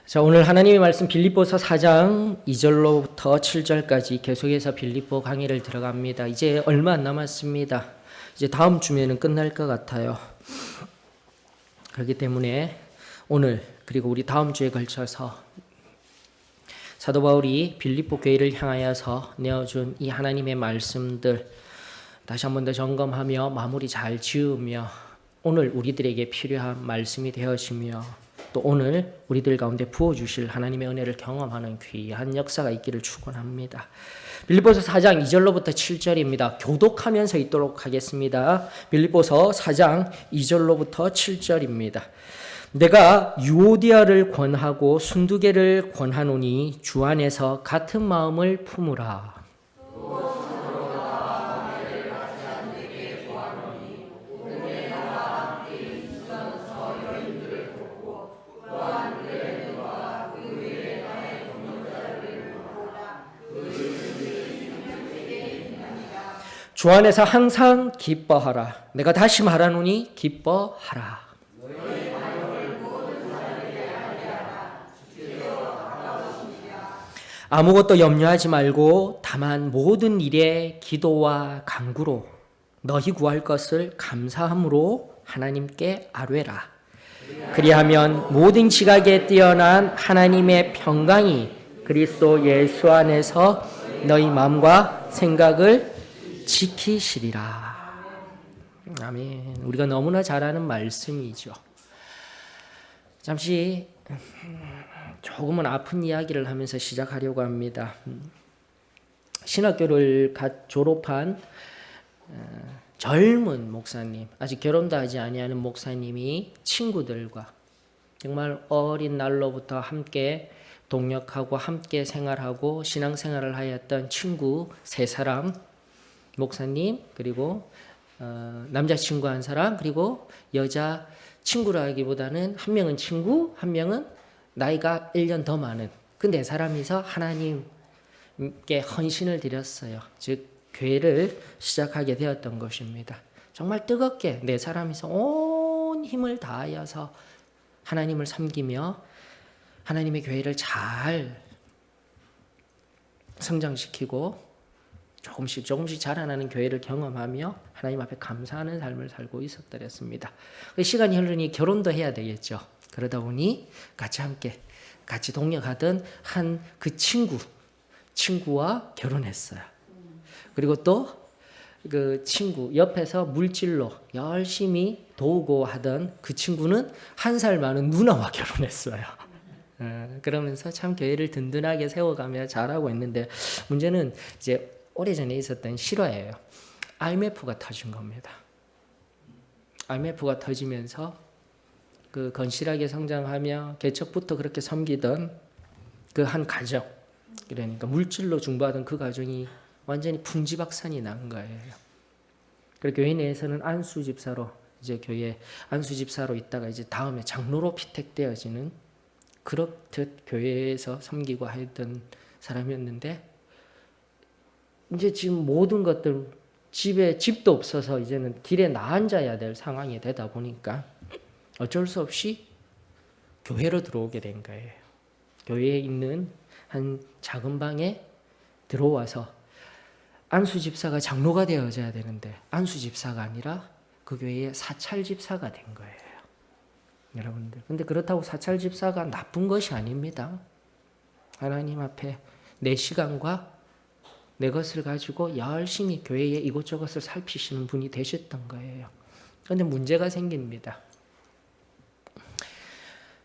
자, 오늘 하나님의 말씀 빌립보서 4장 2절로부터 7절까지 계속해서 빌립보 강의를 들어갑니다. 이제 얼마 안 남았습니다. 이제 다음 주면은 끝날 것 같아요. 그렇기 때문에 오늘 그리고 우리 다음 주에 걸쳐서 사도 바울이 빌립보 교회를 향하여서 내어준 이 하나님의 말씀들 다시 한 번 더 점검하며 마무리 잘 지으며 오늘 우리들에게 필요한 말씀이 되어지며 또 오늘 우리들 가운데 부어주실 하나님의 은혜를 경험하는 귀한 역사가 있기를 축원합니다. 빌립보서 4장 2절로부터 7절입니다. 교독하면서 읽도록 하겠습니다. 빌립보서 4장 2절로부터 7절입니다. 내가 유오디아를 권하고 순두개를 권하노니 주 안에서 같은 마음을 품으라. 주 안에서 항상 기뻐하라. 내가 다시 말하노니 기뻐하라. 아무것도 염려하지 말고 다만 모든 일에 기도와 간구로 너희 구할 것을 감사함으로 하나님께 아뢰라. 그리하면 모든 지각에 뛰어난 하나님의 평강이 그리스도 예수 안에서 너희 마음과 생각을 지키시리라. 아멘. 우리가 너무나 잘 아는 말씀이죠. 잠시 조금은 아픈 이야기를 하면서 시작하려고 합니다. 신학교를 갓 졸업한 젊은 목사님, 아직 결혼도 하지 아니하는 목사님이 친구들과 정말 어린 날로부터 함께 동역하고 함께 생활하고 신앙생활을 하였던 친구 세 사람, 목사님 그리고 남자친구 한 사람 그리고 여자 친구라기보다는 한 명은 친구 한 명은 나이가 1년 더 많은 그 네 사람이서 하나님께 헌신을 드렸어요. 즉 교회를 시작하게 되었던 것입니다. 정말 뜨겁게 네 사람이서 온 힘을 다하여서 하나님을 섬기며 하나님의 교회를 잘 성장시키고 조금씩 자라나는 교회를 경험하며 하나님 앞에 감사하는 삶을 살고 있었더랬습니다. 시간이 흐르니 결혼도 해야 되겠죠. 그러다 보니 같이 동역하던 한 그 친구와 결혼했어요. 그리고 또 그 친구 옆에서 물질로 열심히 도우고 하던 그 친구는 한 살 많은 누나와 결혼했어요. 그러면서 참 교회를 든든하게 세워가며 잘하고 있는데 문제는 이제 오래전에 있었던 실화예요. IMF가 터진 겁니다. IMF가 터지면서 그 건실하게 성장하며 개척부터 그렇게 섬기던 그 한 가정, 그러니까 물질로 중보하던 그 가정이 완전히 풍지박산이 난 거예요. 그리고 교회 내에서는 안수 집사로 이제 교회 안수 집사로 있다가 이제 다음에 장로로 피택되어지는 그렇듯 교회에서 섬기고 하였던 사람이었는데 이제 지금 모든 것들 집에 집도 없어서 이제는 길에 나앉아야 될 상황이 되다 보니까 어쩔 수 없이 교회로 들어오게 된 거예요. 교회에 있는 한 작은 방에 들어와서 안수 집사가 장로가 되어져야 되는데 안수 집사가 아니라 그 교회의 사찰 집사가 된 거예요. 여러분들. 근데 그렇다고 사찰 집사가 나쁜 것이 아닙니다. 하나님 앞에 내 시간과 내 것을 가지고 열심히 교회에 이것저것을 살피시는 분이 되셨던 거예요. 그런데 문제가 생깁니다.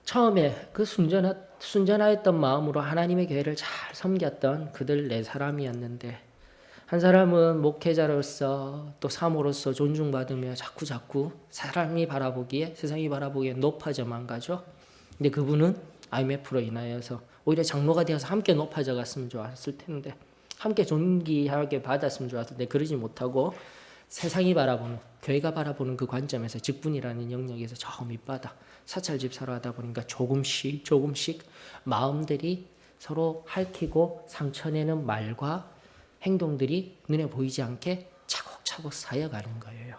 처음에 그 순전하였던 마음으로 하나님의 교회를 잘 섬겼던 그들 네 사람이었는데 한 사람은 목회자로서 또 사모로서 존중받으며 자꾸 세상이 바라보기에 높아져만 가죠. 근데 그분은 IMF로 인하여서 오히려 장로가 되어서 함께 높아져 갔으면 좋았을 텐데 함께 존귀하게 받았으면 좋았을 텐데 그러지 못하고 세상이 바라보는 교회가 바라보는 그 관점에서 직분이라는 영역에서 저 밑바닥 사찰 집사로 하다 보니까 조금씩 마음들이 서로 핥히고 상처내는 말과 행동들이 눈에 보이지 않게 차곡차곡 쌓여가는 거예요.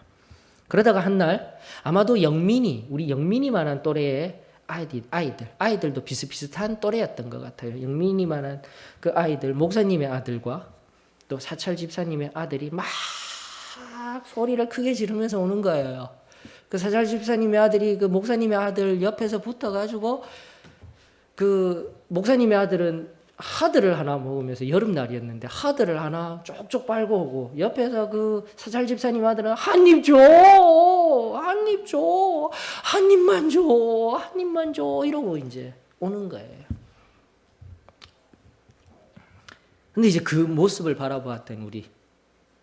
그러다가 한 날 아마도 우리 영민이만한 또래의 아이들도 비슷비슷한 또래였던 것 같아요. 영민이만한 그 아이들, 목사님의 아들과 또 사찰 집사님의 아들이 막 소리를 크게 지르면서 오는 거예요. 그 사찰 집사님의 아들이 그 목사님의 아들 옆에서 붙어가지고 그 목사님의 아들은 하드를 하나 먹으면서 여름날이었는데 하드를 하나 쪽쪽 빨고 오고 옆에서 그 사찰 집사님 아들은 한 입 줘, 한 입 줘, 한 입만 줘, 한 입만 줘 이러고 이제 오는 거예요. 근데 이제 그 모습을 바라보았던 우리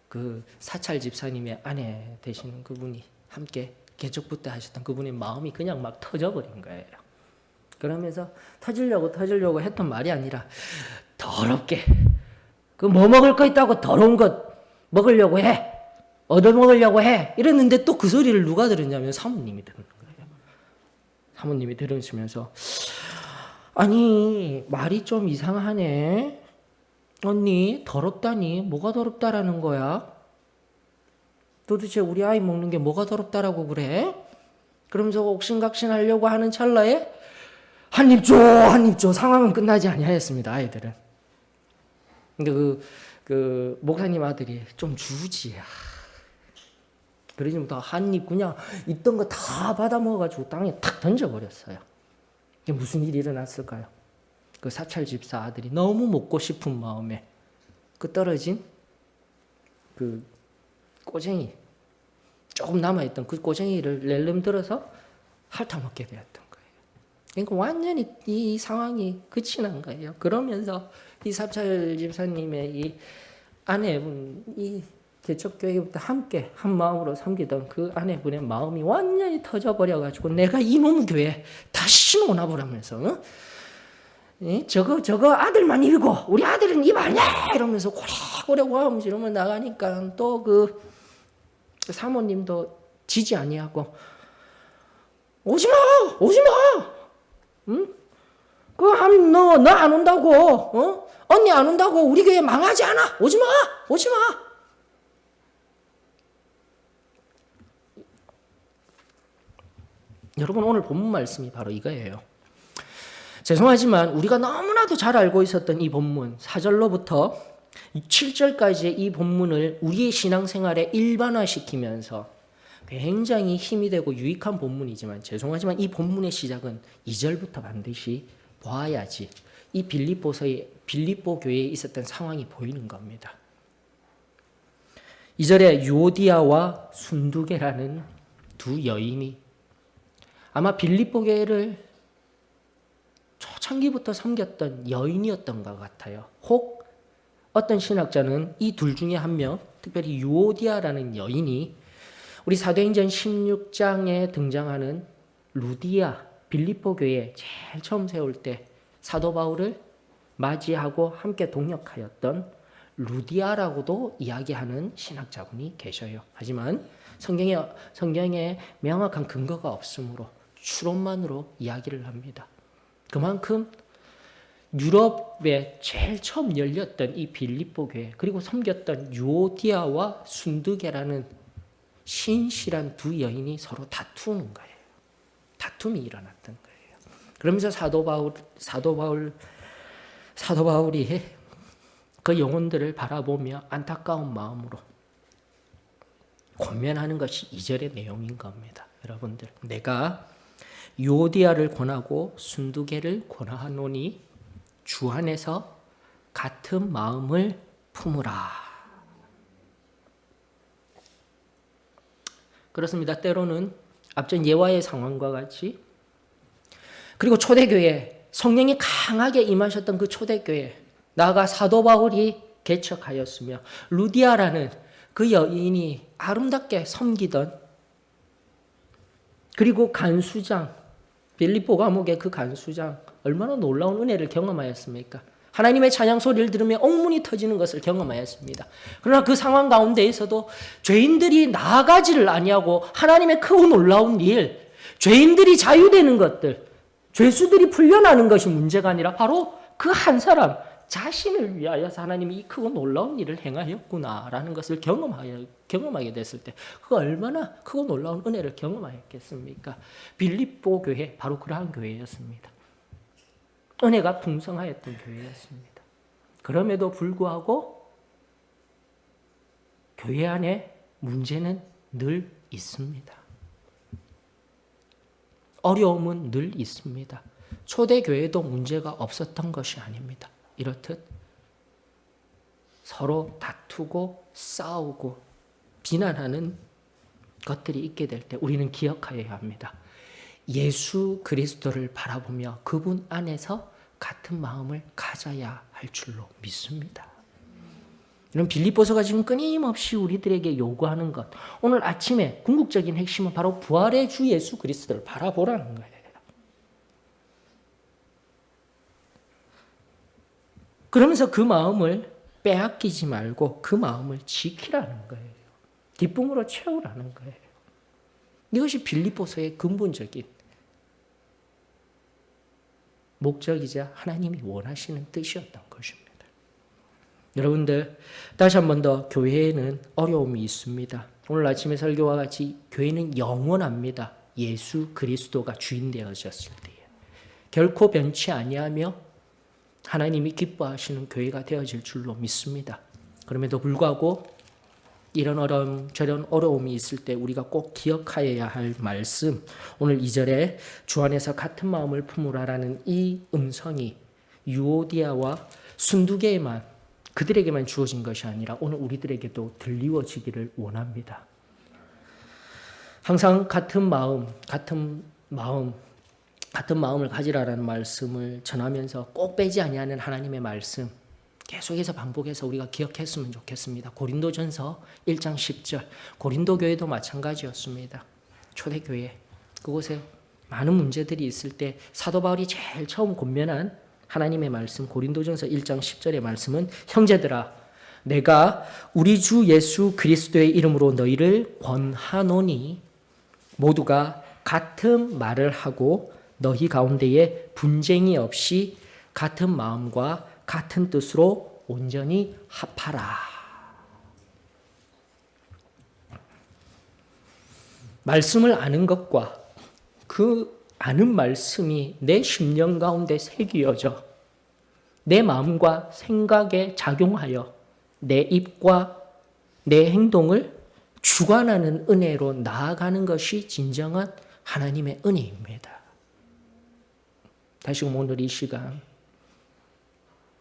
그 사찰 집사님의 아내 되시는 그분이 함께 개척부 때 하셨던 그분의 마음이 그냥 막 터져버린 거예요. 그러면서 터지려고 했던 말이 아니라 더럽게 그 뭐 먹을 거 있다고 더러운 것 먹으려고 해, 얻어먹으려고 해 이랬는데 또 그 소리를 누가 들었냐면 사모님이 들은 거예요. 사모님이 들으시면서 아니 말이 좀 이상하네. 언니 더럽다니 뭐가 더럽다라는 거야? 도대체 우리 아이 먹는 게 뭐가 더럽다라고 그래? 그러면서 옥신각신하려고 하는 찰나에 한 입 줘, 한 입 줘. 상황은 끝나지 아니하였습니다. 아이들은. 근데 그 목사님 아들이 좀 주지. 그러지 못하고 한 입 그냥 있던 거 다 받아 먹어가지고 땅에 탁 던져버렸어요. 이게 무슨 일이 일어났을까요? 그 사찰 집사 아들이 너무 먹고 싶은 마음에 그 떨어진 그 꼬쟁이 조금 남아있던 그 꼬쟁이를 낼름 들어서 핥아먹게 되었던 거예요. 그러니까 완전히 이 상황이 끝이 난 거예요. 그러면서 이 사찰 집사님의 이 아내분, 이 개척교회부터 함께 한 마음으로 섬기던 그 아내분의 마음이 완전히 터져버려가지고 내가 이놈 교회 다시는 오나 보라면서 저거 아들만 입고 우리 아들은 입 아니야 이러면서 고래고래 고하면서 이러면 나가니까 또 그 사모님도 지지 아니하고 오지마 응? 너 안 온다고 언니 안 온다고 우리 교회 망하지 않아 오지마 여러분 오늘 본문 말씀이 바로 이거예요. 죄송하지만 우리가 너무나도 잘 알고 있었던 이 본문 4절로부터 7절까지의 이 본문을 우리의 신앙생활에 일반화시키면서 굉장히 힘이 되고 유익한 본문이지만 죄송하지만 이 본문의 시작은 2절부터 반드시 봐야지 이 빌립보 교회에 있었던 상황이 보이는 겁니다. 2절에 유오디아와 순두계라는 두 여인이 아마 빌립보 교회를 초창기부터 섬겼던 여인이었던 것 같아요. 혹 어떤 신학자는 이 둘 중에 한 명, 특별히 유오디아라는 여인이 우리 사도행전 16장에 등장하는 루디아, 빌립보 교회에 제일 처음 세울 때 사도 바울을 맞이하고 함께 동역하였던 루디아라고도 이야기하는 신학자분이 계셔요. 하지만 성경에 명확한 근거가 없으므로 추론만으로 이야기를 합니다. 그만큼 유럽에 제일 처음 열렸던 이 빌립보 교회 그리고 섬겼던 유오디아와 순두계라는 신실한 두 여인이 서로 다투는 거예요. 다툼이 일어났던 거예요. 그러면서 사도 바울이 그 영혼들을 바라보며 안타까운 마음으로 권면하는 것이 2절의 내용인 겁니다. 여러분들, 내가 유오디아를 권하고 순두계를 권하노니 주 안에서 같은 마음을 품으라. 그렇습니다. 때로는 앞전 예화의 상황과 같이 그리고 초대교회 성령이 강하게 임하셨던 그 초대교회 나아가 사도 바울이 개척하였으며 루디아라는 그 여인이 아름답게 섬기던 그리고 간수장 빌립보 감옥의 그 간수장 얼마나 놀라운 은혜를 경험하였습니까? 하나님의 찬양 소리를 들으며 옥문이 터지는 것을 경험하였습니다. 그러나 그 상황 가운데에서도 죄인들이 나아가지를 아니하고 하나님의 크고 놀라운 일, 죄인들이 자유되는 것들, 죄수들이 풀려나는 것이 문제가 아니라 바로 그 한 사람, 자신을 위하여서 하나님이 이 크고 놀라운 일을 행하였구나라는 것을 경험하게 됐을 때 그 얼마나 크고 놀라운 은혜를 경험하였겠습니까? 빌립보 교회, 바로 그러한 교회였습니다. 은혜가 풍성하였던 교회였습니다. 그럼에도 불구하고 교회 안에 문제는 늘 있습니다. 어려움은 늘 있습니다. 초대교회도 문제가 없었던 것이 아닙니다. 이렇듯 서로 다투고 싸우고 비난하는 것들이 있게 될 때 우리는 기억하여야 합니다. 예수 그리스도를 바라보며 그분 안에서 같은 마음을 가져야 할 줄로 믿습니다. 이런 빌립보서가 지금 끊임없이 우리들에게 요구하는 것, 오늘 아침에 궁극적인 핵심은 바로 부활의 주 예수 그리스도를 바라보라는 거예요. 그러면서 그 마음을 빼앗기지 말고 그 마음을 지키라는 거예요. 기쁨으로 채우라는 거예요. 이것이 빌립보서의 근본적인 목적이자 하나님이 원하시는 뜻이었던 것입니다. 여러분들, 다시 한 번 더 교회에는 어려움이 있습니다. 오늘 아침의 설교와 같이 교회는 영원합니다. 예수 그리스도가 주인 되어졌을 때에. 결코 변치 아니하며 하나님이 기뻐하시는 교회가 되어질 줄로 믿습니다. 그럼에도 불구하고 이런 어려움 저런 어려움이 있을 때 우리가 꼭 기억하여야 할 말씀, 오늘 2절에 주 안에서 같은 마음을 품으라라는 이 음성이 유오디아와 순두계에만 그들에게만 주어진 것이 아니라 오늘 우리들에게도 들리워지기를 원합니다. 항상 같은 마음을 가지라라는 말씀을 전하면서 꼭 빼지 아니하는 하나님의 말씀 계속해서 반복해서 우리가 기억했으면 좋겠습니다. 고린도전서 1장 10절, 고린도 교회도 마찬가지였습니다. 초대교회, 그곳에 많은 문제들이 있을 때 사도 바울이 제일 처음 권면한 하나님의 말씀, 고린도전서 1장 10절의 말씀은 형제들아, 내가 우리 주 예수 그리스도의 이름으로 너희를 권하노니 모두가 같은 말을 하고 너희 가운데에 분쟁이 없이 같은 마음과 같은 뜻으로 온전히 합하라. 말씀을 아는 것과 그 아는 말씀이 내 심령 가운데 새기어져 내 마음과 생각에 작용하여 내 입과 내 행동을 주관하는 은혜로 나아가는 것이 진정한 하나님의 은혜입니다. 다시금 오늘 이 시간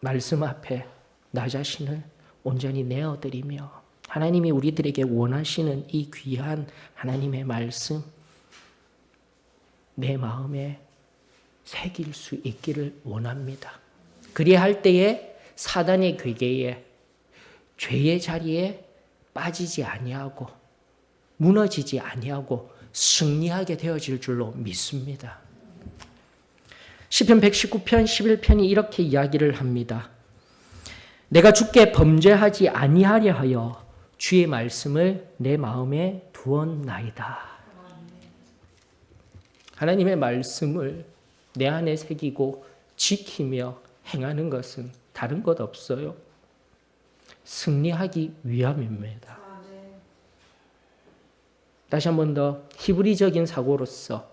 말씀 앞에 나 자신을 온전히 내어드리며 하나님이 우리들에게 원하시는 이 귀한 하나님의 말씀 내 마음에 새길 수 있기를 원합니다. 그리할 때에 사단의 괴계에 죄의 자리에 빠지지 아니하고 무너지지 아니하고 승리하게 되어질 줄로 믿습니다. 시편 119편 11편이 이렇게 이야기를 합니다. 내가 주께 범죄하지 아니하려 하여 주의 말씀을 내 마음에 두었나이다. 하나님의 말씀을 내 안에 새기고 지키며 행하는 것은 다른 것 없어요. 승리하기 위함입니다. 다시 한 번 더 히브리적인 사고로서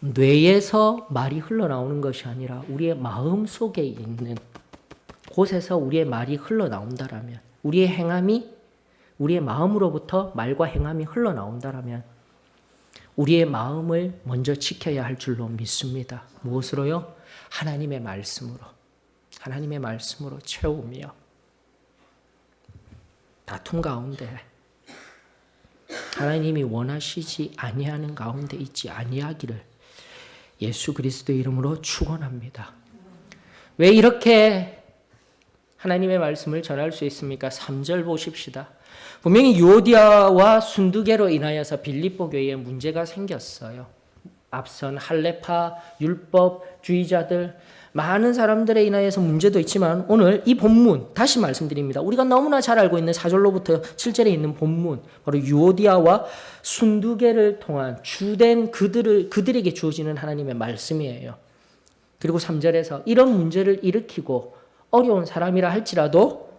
뇌에서 말이 흘러나오는 것이 아니라 우리의 마음 속에 있는 곳에서 우리의 말이 흘러나온다라면 우리의 행함이 우리의 마음으로부터 말과 행함이 흘러나온다라면 우리의 마음을 먼저 지켜야 할 줄로 믿습니다. 무엇으로요? 하나님의 말씀으로 채우며 다툼 가운데 하나님이 원하시지 아니하는 가운데 있지 아니하기를 예수 그리스도의 이름으로 축원합니다. 왜 이렇게 하나님의 말씀을 전할 수 있습니까? 3절 보십시다. 분명히 유오디아와 순두계로 인하여서 빌립보 교회에 문제가 생겼어요. 앞선 할레파, 율법주의자들, 많은 사람들에 인하여서 문제도 있지만 오늘 이 본문 다시 말씀드립니다. 우리가 너무나 잘 알고 있는 4절로부터 7절에 있는 본문 바로 유오디아와 순두계를 통한 주된 그들에게 주어지는 하나님의 말씀이에요. 그리고 3절에서 이런 문제를 일으키고 어려운 사람이라 할지라도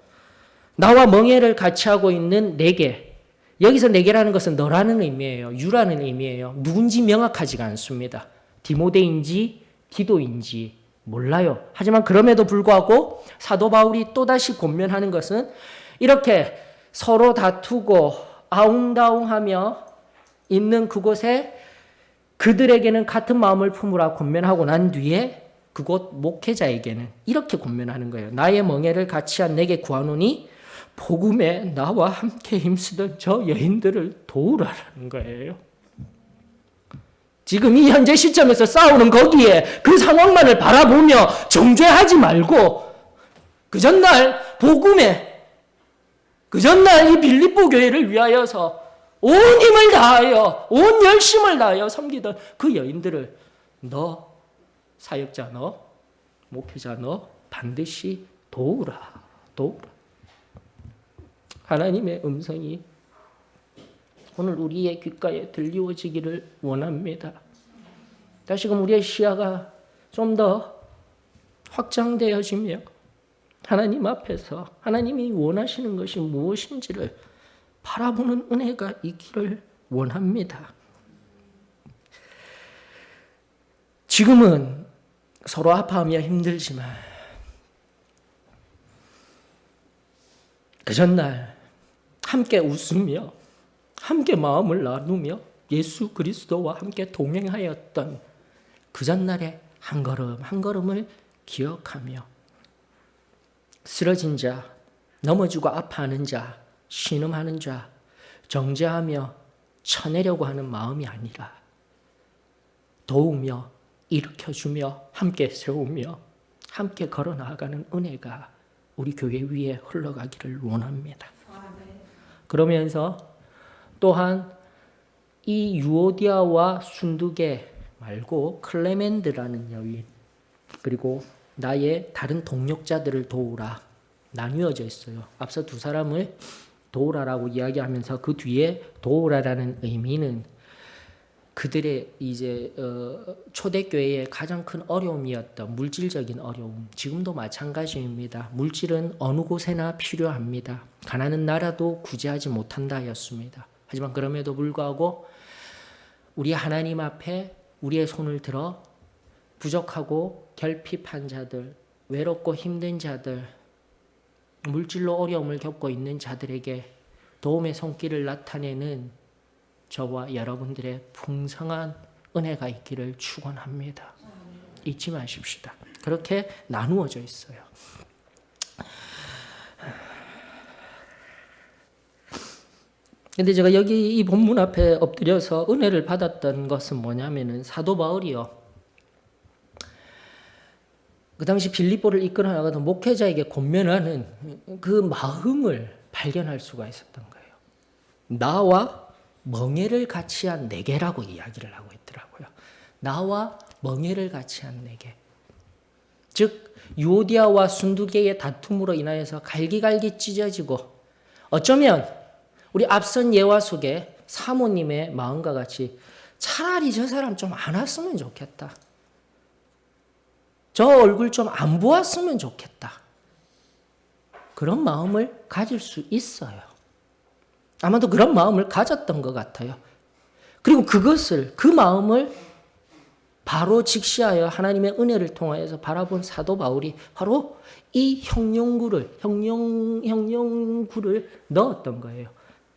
나와 멍에를 같이 하고 있는 내게, 여기서 내게라는 것은 너라는 의미예요. 유라는 의미예요. 누군지 명확하지가 않습니다. 디모데인지 디도인지 몰라요. 하지만 그럼에도 불구하고 사도 바울이 또다시 권면하는 것은 이렇게 서로 다투고 아웅다웅하며 있는 그곳에 그들에게는 같은 마음을 품으라 권면하고 난 뒤에 그곳 목회자에게는 이렇게 권면하는 거예요. 나의 멍에를 같이 한 내게 구하노니 복음에 나와 함께 힘쓰던 저 여인들을 도우라는 거예요. 지금 이 현재 시점에서 싸우는 거기에 그 상황만을 바라보며 정죄하지 말고 그 전날 복음에, 그 전날 이 빌립보 교회를 위하여서 온 힘을 다하여 온 열심을 다하여 섬기던 그 여인들을 너 사역자 너 목회자 너 반드시 도우라. 하나님의 음성이 오늘 우리의 귓가에 들리워지기를 원합니다. 다시금 우리의 시야가 좀 더 확장되어지며 하나님 앞에서 하나님이 원하시는 것이 무엇인지를 바라보는 은혜가 있기를 원합니다. 지금은 서로 아파하며 힘들지만 그 전날 함께 웃으며 함께 마음을 나누며 예수 그리스도와 함께 동행하였던 그 전날의 한 걸음 한 걸음을 기억하며 쓰러진 자, 넘어지고 아파하는 자, 신음하는 자, 정죄하며 쳐내려고 하는 마음이 아니라 도우며 일으켜주며 함께 세우며 함께 걸어 나아가는 은혜가 우리 교회 위에 흘러가기를 원합니다. 그러면서 또한 이 유오디아와 순두계 말고 클레멘드라는 여인 그리고 나의 다른 동역자들을 도우라 나뉘어져 있어요. 앞서 두 사람을 도우라라고 이야기하면서 그 뒤에 도우라라는 의미는 그들의 이제 초대교회의 가장 큰 어려움이었던 물질적인 어려움, 지금도 마찬가지입니다. 물질은 어느 곳에나 필요합니다. 가난한 나라도 구제하지 못한다였습니다. 하지만 그럼에도 불구하고 우리 하나님 앞에 우리의 손을 들어 부족하고 결핍한 자들, 외롭고 힘든 자들, 물질로 어려움을 겪고 있는 자들에게 도움의 손길을 나타내는 저와 여러분들의 풍성한 은혜가 있기를 축원합니다. 잊지 마십시다. 그렇게 나누어져 있어요. 근데 제가 여기 이 본문 앞에 엎드려서 은혜를 받았던 것은 뭐냐면은 사도 바울이요. 그 당시 빌립보를 이끌어 나가던 목회자에게 권면하는 그 마음을 발견할 수가 있었던 거예요. 나와 멍에를 같이 한 내게라고 이야기를 하고 있더라고요. 나와 멍에를 같이 한 내게. 즉 유오디아와 순두계의 다툼으로 인하여서 갈기갈기 찢어지고 어쩌면 우리 앞선 예화 속에 사모님의 마음과 같이 차라리 저 사람 좀 안 왔으면 좋겠다. 저 얼굴 좀 안 보았으면 좋겠다. 그런 마음을 가질 수 있어요. 아마도 그런 마음을 가졌던 것 같아요. 그리고 그 마음을 바로 직시하여 하나님의 은혜를 통하여서 바라본 사도 바울이 바로 이 형용구를 넣었던 거예요.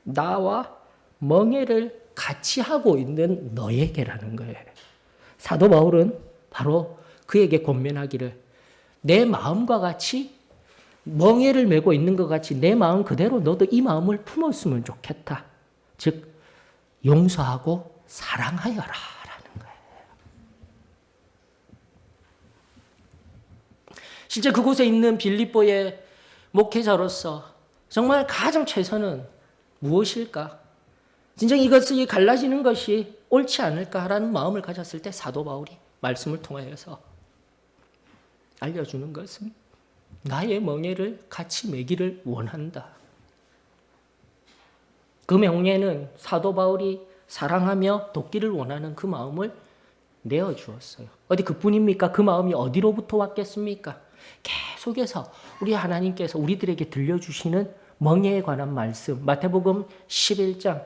나와 멍에를 같이 하고 있는 너에게라는 거예요. 사도 바울은 바로 그에게 권면하기를 내 마음과 같이 멍에를 메고 있는 것 같이 내 마음 그대로 너도 이 마음을 품었으면 좋겠다. 즉 용서하고 사랑하여라 라는 거예요. 실제 그곳에 있는 빌립보의 목회자로서 정말 가장 최선은 무엇일까? 진정 이것이 갈라지는 것이 옳지 않을까라는 마음을 가졌을 때 사도 바울이 말씀을 통하여서 알려주는 것은 나의 멍에를 같이 메기를 원한다. 그 명예는 사도 바울이 사랑하며 돕기를 원하는 그 마음을 내어주었어요. 어디 그뿐입니까? 그 마음이 어디로부터 왔겠습니까? 계속해서 우리 하나님께서 우리들에게 들려주시는 멍에에 관한 말씀, 마태복음 11장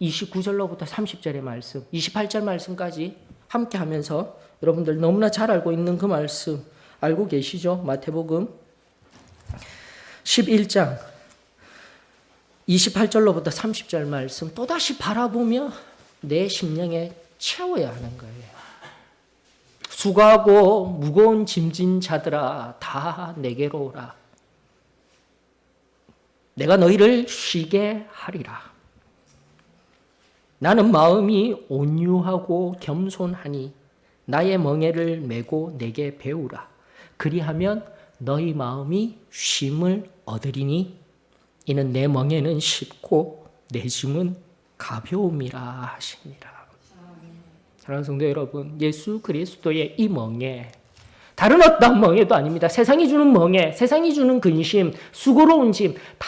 29절로부터 30절의 말씀, 28절 말씀까지 함께 하면서 여러분들 너무나 잘 알고 있는 그 말씀 알고 계시죠? 마태복음 11장 28절로부터 30절 말씀 또다시 바라보며 내 심령에 채워야 하는 거예요. 수고하고 무거운 짐진 자들아 다 내게로 오라. 내가 너희를 쉬게 하리라. 나는 마음이 온유하고 겸손하니 나의 멍에를 메고 내게 배우라. 그리하면 너희 마음이 쉼을 얻으리니 이는 내 멍에는 쉽고 내 짐은 가벼움이라 하시니라. 사랑하는 성도 여러분, 예수 그리스도의 이 멍에 다른 어떤 멍에도 아닙니다. 세상이 주는 멍에, 세상이 주는 근심, 수고로운 짐 다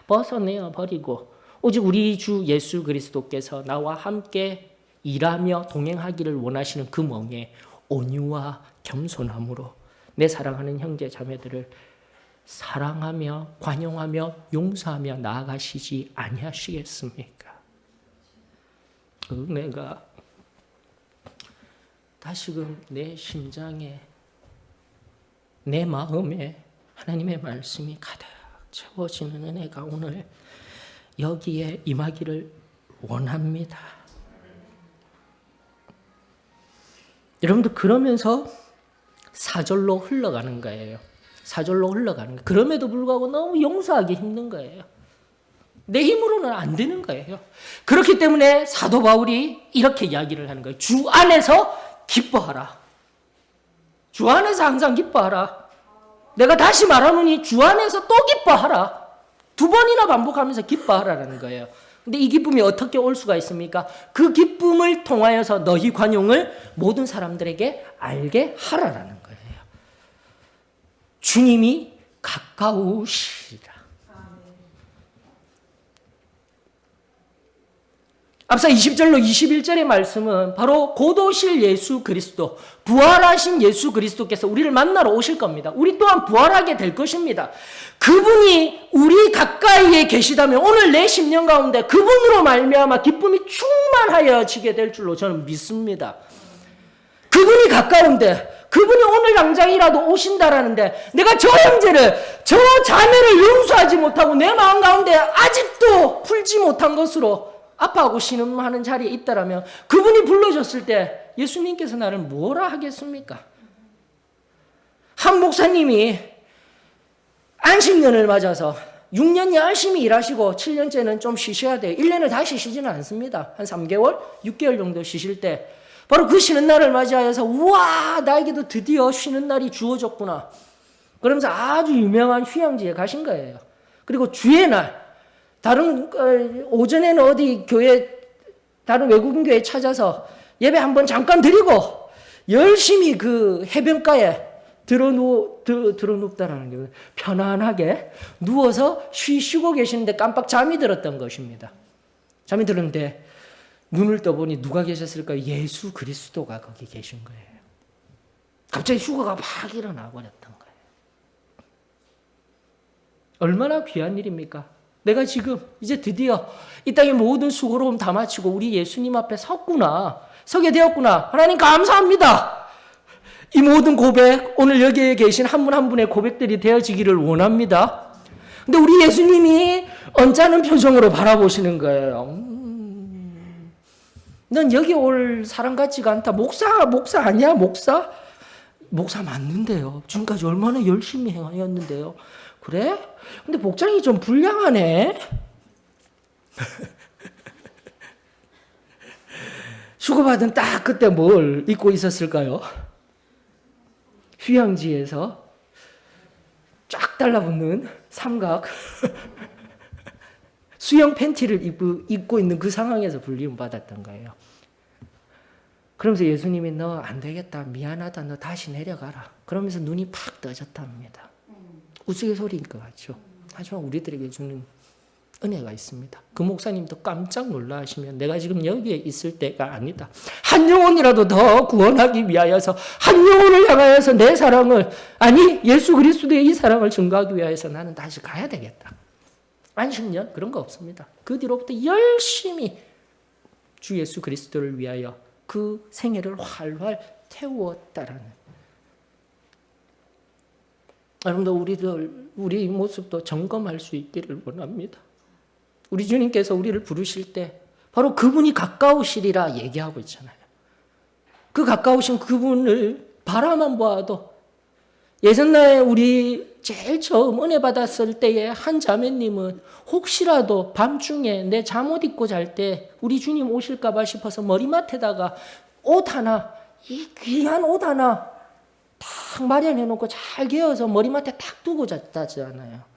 벗어내어 버리고 오직 우리 주 예수 그리스도께서 나와 함께 일하며 동행하기를 원하시는 그 멍에 온유와 겸손함으로 내 사랑하는 형제 자매들을 사랑하며 관용하며 용서하며 나아가시지 아니하시겠습니까? 은혜가 다시금 내 심장에 내 마음에 하나님의 말씀이 가득 채워지는 은혜가 오늘 여기에 임하기를 원합니다. 여러분들 그러면서 4절로 흘러가는 거예요. 4절로 흘러가는 거예요. 그럼에도 불구하고 너무 용서하기 힘든 거예요. 내 힘으로는 안 되는 거예요. 그렇기 때문에 사도 바울이 이렇게 이야기를 하는 거예요. 주 안에서 기뻐하라. 주 안에서 항상 기뻐하라. 내가 다시 말하노니 주 안에서 또 기뻐하라. 2번이나 반복하면서 기뻐하라는 거예요. 근데 이 기쁨이 어떻게 올 수가 있습니까? 그 기쁨을 통하여서 너희 관용을 모든 사람들에게 알게 하라라는 거예요. 주님이 가까우시리라. 앞서 20절로 21절의 말씀은 바로 곧 오실 예수 그리스도, 부활하신 예수 그리스도께서 우리를 만나러 오실 겁니다. 우리 또한 부활하게 될 것입니다. 그분이 우리 가까이에 계시다면 오늘 내 심령 가운데 그분으로 말미암아 기쁨이 충만하여지게 될 줄로 저는 믿습니다. 그분이 가까운데 그분이 오늘 당장이라도 오신다라는데 내가 저 형제를, 저 자매를 용서하지 못하고 내 마음 가운데 아직도 풀지 못한 것으로 아파하고 신음하는 자리에 있다라면 그분이 불러줬을 때 예수님께서 나를 뭐라 하겠습니까? 한 목사님이 안식년을 맞아서 6년 열심히 일하시고 7년째는 좀 쉬셔야 돼요. 1년을 다시 쉬지는 않습니다. 한 3개월, 6개월 정도 쉬실 때 바로 그 쉬는 날을 맞이하여서 우와 나에게도 드디어 쉬는 날이 주어졌구나. 그러면서 아주 유명한 휴양지에 가신 거예요. 그리고 주의 날 다른 오전에는 어디 교회 다른 외국인 교회 찾아서 예배 한번 잠깐 드리고 열심히 그 해변가에 들어눕다라는 게 편안하게 누워서 쉬고 계시는데 깜빡 잠이 들었던 것입니다. 잠이 들었는데 눈을 떠보니 누가 계셨을까요? 예수 그리스도가 거기 계신 거예요. 갑자기 휴가가 막 일어나 버렸던 거예요. 얼마나 귀한 일입니까? 내가 지금 이제 드디어 이 땅의 모든 수고로움 다 마치고 우리 예수님 앞에 서게 되었구나. 하나님 감사합니다. 이 모든 고백, 오늘 여기에 계신 한 분 한 분의 고백들이 되어지기를 원합니다. 근데 우리 예수님이 언짢은 표정으로 바라보시는 거예요. 넌 여기 올 사람 같지가 않다. 목사 아니야? 목사 맞는데요. 지금까지 얼마나 열심히 행하였는데요. 그래? 근데 복장이 좀 불량하네. 휴가받은 딱 그때 뭘 입고 있었을까요? 휴양지에서 쫙 달라붙는 삼각 수영 팬티를 입고 있는 그 상황에서 불리움 받았던 거예요. 그러면서 예수님이 너 안 되겠다, 미안하다, 너 다시 내려가라. 그러면서 눈이 팍 떠졌답니다. 우스갯소리일 것 같죠. 하지만 우리들에게 주는 은혜가 있습니다. 그 목사님도 깜짝 놀라시면 내가 지금 여기에 있을 때가 아니다. 한 영혼이라도 더 구원하기 위하여서, 한 영혼을 향하여서 내 사랑을, 아니 예수 그리스도의 이 사랑을 증거하기 위하여서 나는 다시 가야 되겠다. 안식년 그런 거 없습니다. 그 뒤로부터 열심히 주 예수 그리스도를 위하여 그 생애를 활활 태우었다라는. 여러분들 우리 모습도 점검할 수 있기를 원합니다. 우리 주님께서 우리를 부르실 때 바로 그분이 가까우시리라 얘기하고 있잖아요. 그 가까우신 그분을 바라만 보아도, 예전날 우리 제일 처음 은혜 받았을 때에 한 자매님은 혹시라도 밤중에 내 잠옷 입고 잘 때 우리 주님 오실까 봐 싶어서 머리맡에다가 옷 하나, 이 귀한 옷 하나 탁 마련해 놓고 잘 개어서 머리맡에 탁 두고 잤다잖아요.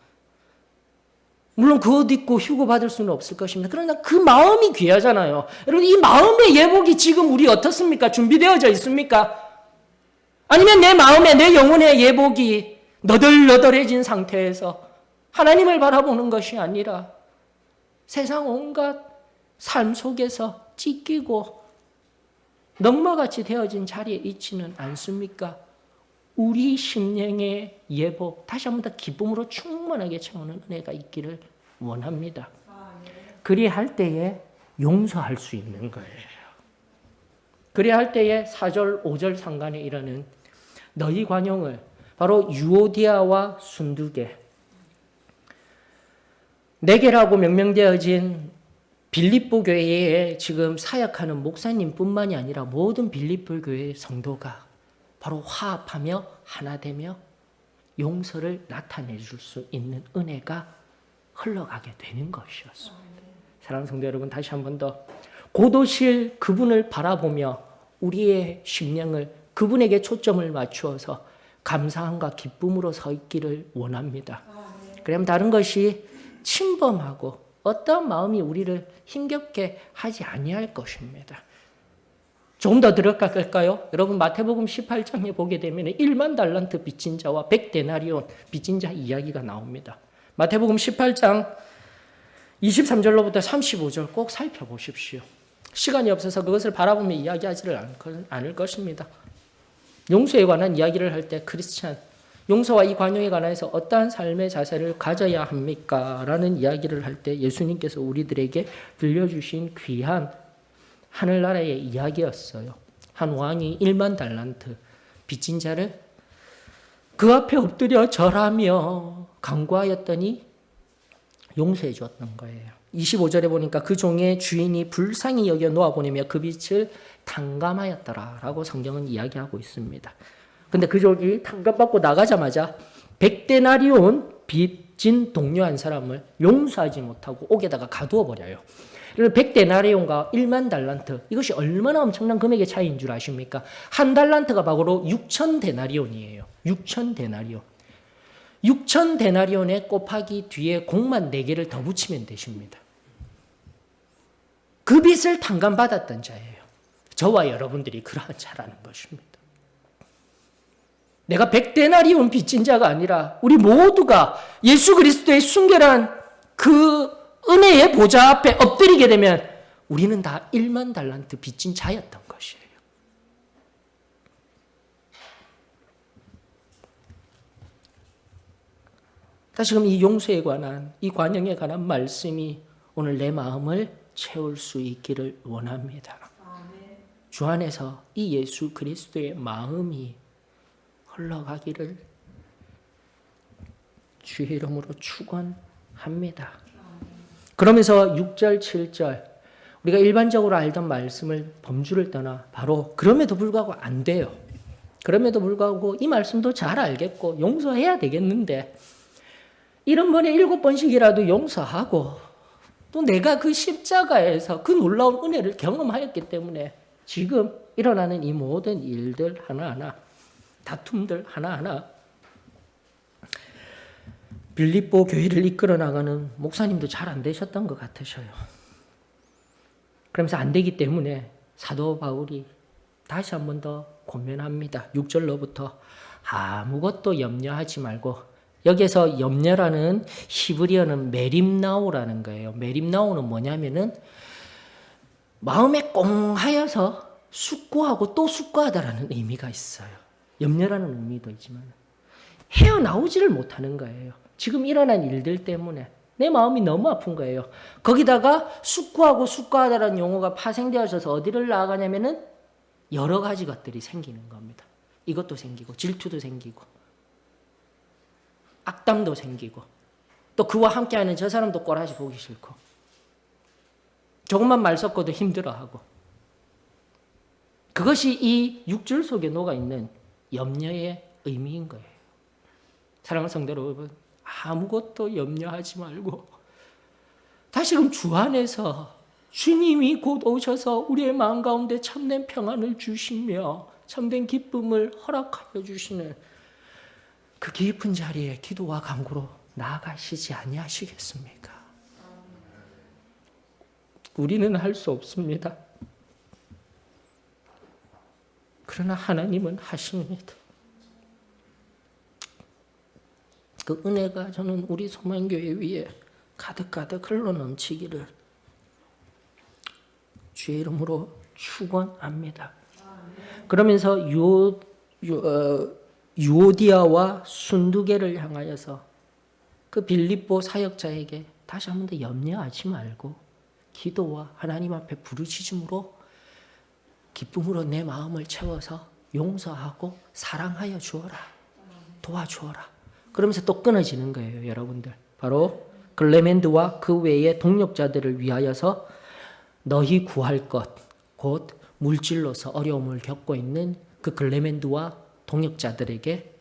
물론 그 옷 입고 휴고 받을 수는 없을 것입니다. 그러나 그 마음이 귀하잖아요. 여러분, 이 마음의 예복이 지금 우리 어떻습니까? 준비되어져 있습니까? 아니면 내 마음에, 내 영혼의 예복이 너덜너덜해진 상태에서 하나님을 바라보는 것이 아니라 세상 온갖 삶 속에서 찢기고 넝마같이 되어진 자리에 있지는 않습니까? 우리 심령의 예복, 다시 한 번 더 기쁨으로 충만하게 채우는 은혜가 있기를 원합니다. 그리할 때에 용서할 수 있는 거예요. 그리할 때에 4절, 5절 상간에 이르는 너희 관용을, 바로 유오디아와 순두계, 네개라고 명명되어진 빌립보 교회에 지금 사역하는 목사님뿐만이 아니라 모든 빌립보 교회의 성도가 바로 화합하며 하나 되며 용서를 나타내 줄 수 있는 은혜가 흘러가게 되는 것이었습니다. 사랑하는 성도 여러분, 다시 한 번 더 고도실 그분을 바라보며 우리의 심령을 그분에게 초점을 맞추어서 감사함과 기쁨으로 서 있기를 원합니다. 그러면 다른 것이 침범하고 어떠한 마음이 우리를 힘겹게 하지 아니할 것입니다. 조금 더 들어갈까요? 여러분, 마태복음 18장에 보게 되면 1만 달란트 빚진 자와 100데나리온 빚진 자 이야기가 나옵니다. 마태복음 18장 23절로부터 35절 꼭 살펴보십시오. 시간이 없어서 그것을 바라보며 이야기하지를 않을 것입니다. 용서에 관한 이야기를 할 때 크리스찬, 용서와 이 관용에 관해서 어떠한 삶의 자세를 가져야 합니까? 라는 이야기를 할 때 예수님께서 우리들에게 들려주신 귀한 하늘나라의 이야기였어요. 한 왕이 1만 달란트 빚진 자를 그 앞에 엎드려 절하며 간구하였더니 용서해 주었던 거예요. 25절에 보니까 그 종의 주인이 불쌍히 여겨 놓아보내며 그 빚을 탕감하였더라라고 성경은 이야기하고 있습니다. 근데 그 종이 탕감받고 나가자마자 100데나리온 빚진 동료 한 사람을 용서하지 못하고 옥에다가 가두어 버려요. 100데나리온과 1만 달란트, 이것이 얼마나 엄청난 금액의 차이인 줄 아십니까? 한 달란트가 바로 6,000데나리온이에요. 6,000데나리온. 6,000데나리온에 곱하기 뒤에 공만 4개를 더 붙이면 되십니다. 그 빚을 탕감받았던 자예요. 저와 여러분들이 그러한 자라는 것입니다. 내가 100데나리온 빚진 자가 아니라 우리 모두가 예수 그리스도의 순결한 그 은혜의 보좌 앞에 엎드리게 되면 우리는 다 1만 달란트 빚진 자였던 것이에요. 다시금 이 용서에 관한, 이 관용에 관한 말씀이 오늘 내 마음을 채울 수 있기를 원합니다. 주 안에서 이 예수 그리스도의 마음이 흘러가기를 주의 이름으로 축원합니다. 그러면서 6절, 7절 우리가 일반적으로 알던 말씀을 범주를 떠나 바로 그럼에도 불구하고 안 돼요. 그럼에도 불구하고 이 말씀도 잘 알겠고 용서해야 되겠는데 70번에 7번씩이라도 용서하고 또 내가 그 십자가에서 그 놀라운 은혜를 경험하였기 때문에 지금 일어나는 이 모든 일들 하나하나, 다툼들 하나하나, 빌립보 교회를 이끌어 나가는 목사님도 잘 안 되셨던 것 같으셔요. 그러면서 안 되기 때문에 사도 바울이 다시 한 번 더 권면합니다. 6절로부터 아무것도 염려하지 말고 여기서 염려라는 히브리어는 메림나오라는 거예요. 메림나오는 뭐냐면은 마음에 꽁하여서 숙고하고 또 숙고하다라는 의미가 있어요. 염려라는 의미도 있지만 헤어나오지를 못하는 거예요. 지금 일어난 일들 때문에 내 마음이 너무 아픈 거예요. 거기다가 숙고하고 숙고하다라는 용어가 파생되어져서 어디를 나아가냐면은 여러 가지 것들이 생기는 겁니다. 이것도 생기고 질투도 생기고 악담도 생기고 또 그와 함께하는 저 사람도 꼬라지 보기 싫고 조금만 말 섞어도 힘들어하고 그것이 이 6절 속에 녹아있는 염려의 의미인 거예요. 사랑하는 성도 여러분, 아무것도 염려하지 말고 다시금 주 안에서 주님이 곧 오셔서 우리의 마음 가운데 참된 평안을 주시며 참된 기쁨을 허락하여 주시는 그 깊은 자리에 기도와 간구로 나아가시지 아니하시겠습니까? 우리는 할 수 없습니다. 그러나 하나님은 하십니다. 그 은혜가 저는 우리 소망교회 위에 가득가득 흘러넘치기를 주의 이름으로 축원합니다. 그러면서 유오디아와 순두계를 향하여서 그 빌립보 사역자에게 다시 한 번 더 염려하지 말고 기도와 하나님 앞에 부르짖음으로 기쁨으로 내 마음을 채워서 용서하고 사랑하여 주어라. 도와주어라. 그러면서 또 끊어지는 거예요, 여러분들. 바로 글레멘드와 그 외의 동력자들을 위하여서 너희 구할 것, 곧 물질로서 어려움을 겪고 있는 그 글레멘드와 동력자들에게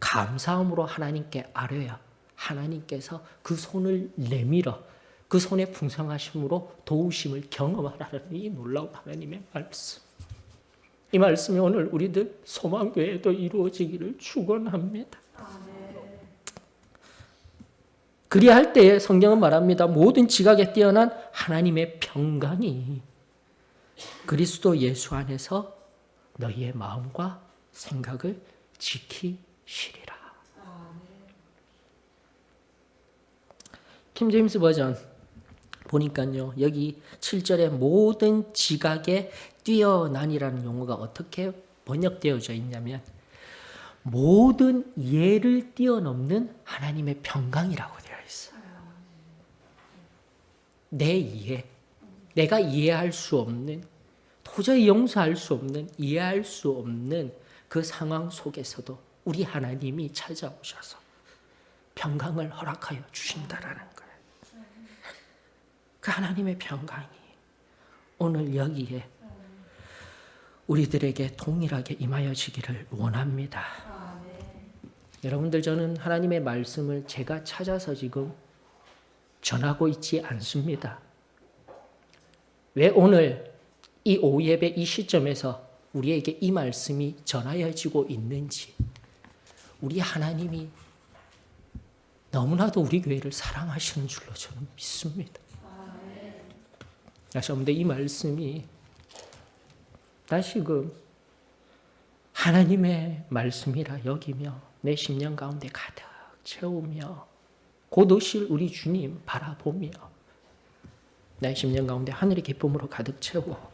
감사함으로 하나님께 아뢰어 하나님께서 그 손을 내밀어 그 손의 풍성하심으로 도우심을 경험하라는 이 놀라운 하나님의 말씀. 이 말씀이 오늘 우리들 소망교회에도 이루어지기를 축원합니다. 그리할 때에 성경은 말합니다. 모든 지각에 뛰어난 하나님의 평강이 그리스도 예수 안에서 너희의 마음과 생각을 지키시리라. 킹 제임스 버전 보니까요. 여기 7절에 모든 지각에 뛰어난이라는 용어가 어떻게 번역되어져 있냐면 모든 이해를 뛰어넘는 하나님의 평강이라고 되어 있어요. 내 이해, 내가 이해할 수 없는, 도저히 용서할 수 없는, 이해할 수 없는 그 상황 속에서도 우리 하나님이 찾아오셔서 평강을 허락하여 주신다라는 거예요. 그 하나님의 평강이 오늘 여기에 우리들에게 동일하게 임하여지기를 원합니다. 여러분들, 저는 하나님의 말씀을 제가 찾아서 지금 전하고 있지 않습니다. 왜 오늘 이 오후 예배 이 시점에서 우리에게 이 말씀이 전하여지고 있는지, 우리 하나님이 너무나도 우리 교회를 사랑하시는 줄로 저는 믿습니다. 다시 한번 이 말씀이 다시금 하나님의 말씀이라 여기며 내 심령 가운데 가득 채우며 곧 오실 우리 주님 바라보며 내 심령 가운데 하늘의 기쁨으로 가득 채워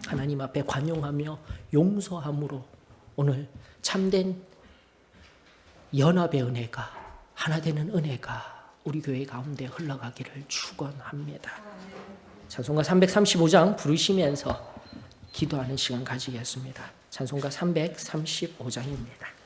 하나님 앞에 관용하며 용서함으로 오늘 참된 연합의 은혜가, 하나 되는 은혜가 우리 교회 가운데 흘러가기를 축원합니다. 찬송가 335장 부르시면서 기도하는 시간 가지겠습니다. 찬송가 335장입니다.